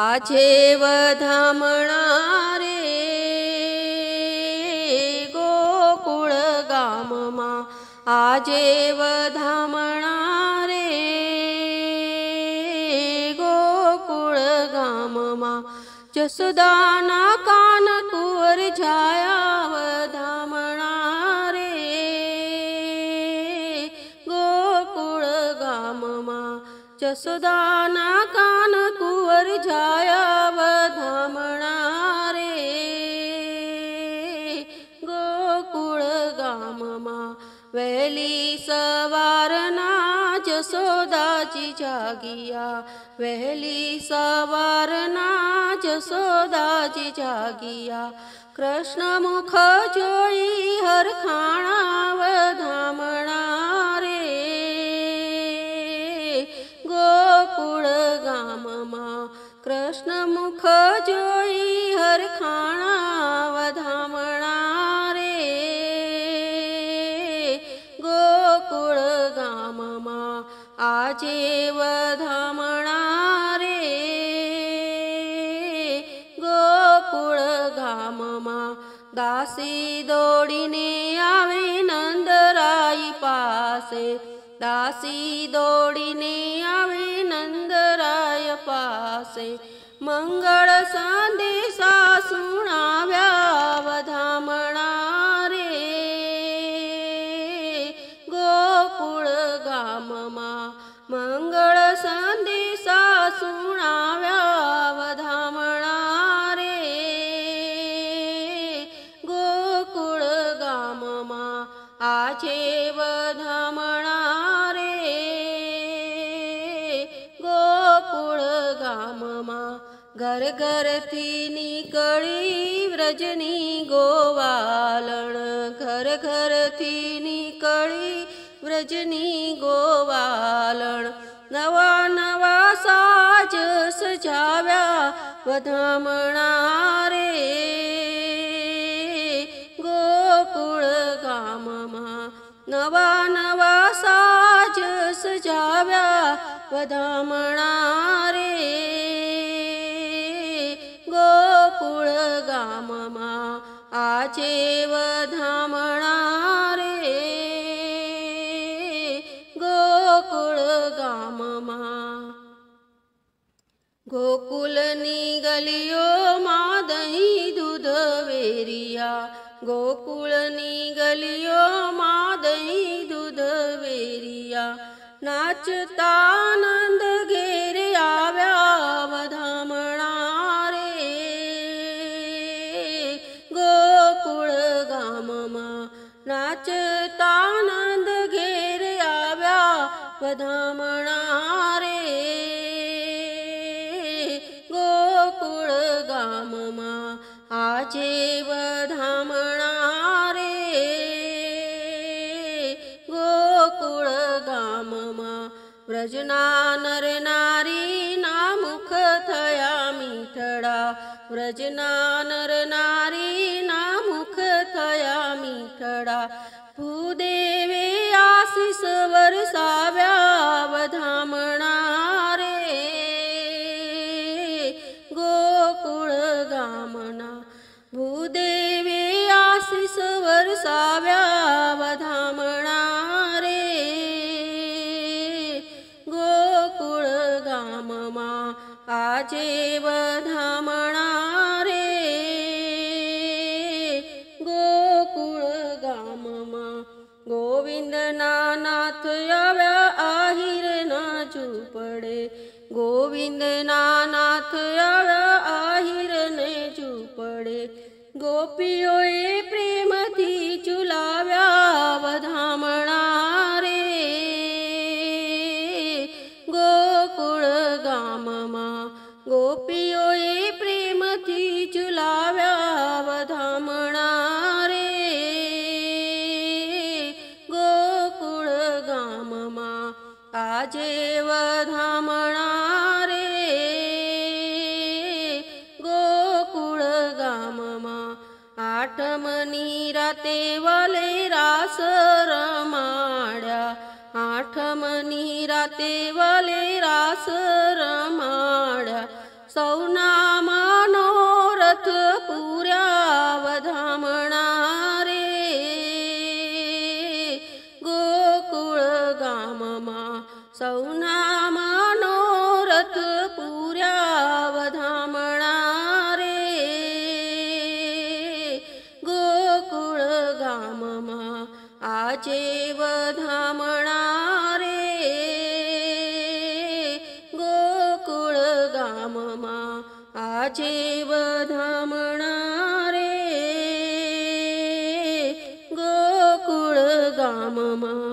આજે વધામણા રે ગોકુળ ગામમાં, આજે વધામણા રે ગોકુળ ગામમાં, જસોદાના કાન કુંવર જાયા વધામણા રે ગોકુળ ગામમાં, જસોદાના કાન કુંવર જાયા વધામણા રે ગોકુળ ગામમાં. વહેલી સવારના જસોદાજી જાગિયા, વહેલી સવારના જસોદાજી જાગિયા, કૃષ્ણ મુખ જોઈ હરખાણા વધામણા રે ગોકુળ ગામમાં, કૃષ્ણ મુખ જોઈ હરખાણા વધામણા રે ગોકુળ ગામમાં. આજે વધામણા રે ગોકુળ ગામમાં, દાસી દોડીને આવે નંદરાય પાસે, દાસી દોડીને આવે નંદરાય પાસે, મંગળ સંદેશા સુણાવ્યા વધામણા રે ગોકુળ ગામમાં, મંગળ સંદેશા સુણાવ્યા વધામણા રે ગોકુળ ગામમાં. આજે વધામણા રે ગોકુળ ગામમાં, ઘર ઘરથી નીકળી વ્રજની ગોવાલણ, ઘર ઘરથી નીકળી વ્રજની ગોવાલણ, નવા નવા સાજ સજાવ્યા વધામણા રે ગોકુળ ગામમાં, નવા નવા સાજ સજાવ્યા વધામણા રે ગોકુળ ગામમાં. આજે વધામણા રે ગોકુળ ગામમાં. ગોકુળની ગલીઓમાં દહીં દૂધ વેરિયા, ગોકુળની ગલીઓમાં દહીં દૂધ વેરિયા, નાચતા નંદ ઘેર આવ્યા વધામણા રે ગોકુળ ગામમાં, નાચતા નંદ ઘેર આવ્યા વધામણા રે ગોકુળ ગામમાં. આજે વધામણા રે ગોકુળ ગામમાં, વ્રજના નર નારીના મુખ થયા મીઠડા, વ્રજના નર નારીના મુખ થયા મીઠડા, ભૂદેવે આશીષ વરસાવ્યા વધામણા રે ગોકુળ ગામના, ભૂદેવે આશીષ વરસાવ્યા વધામણા રે ગોકુળ ગામમાં. આજે વધામણા રે ગોકુળ ગામમાં, ગોવિંદના નાથ આવ્યા આહિરના ઝૂંપડે, ગોવિંદના નાથ આવ્યા આહિરને ઝૂંપડે, ગોપીઓએ પ્રેમથી ઝુલાવ્યા વધામણા રે ગોકુળ ગામમાં, ગોપીઓએ પ્રેમથી ઝુલાવ્યા વધામણા રે ગોકુળ ગામમાં. આજે વધામણા રે ગોકુળ ગામમાં, આઠમની રાતે વાલે રાસ રમાડ્યા, આઠમની રાતે વાલે રાસ રમાડ્યા, सौना मनोरथ पुऱ्या वधामणा रे गोकुळ गाममा सौना मनोरथ पुऱ्या वधामणा रे गोकुळ गाममा आजे वधामणा रे गोकुळ गाममा आजे वधामणा रे गोकुळ गाममा।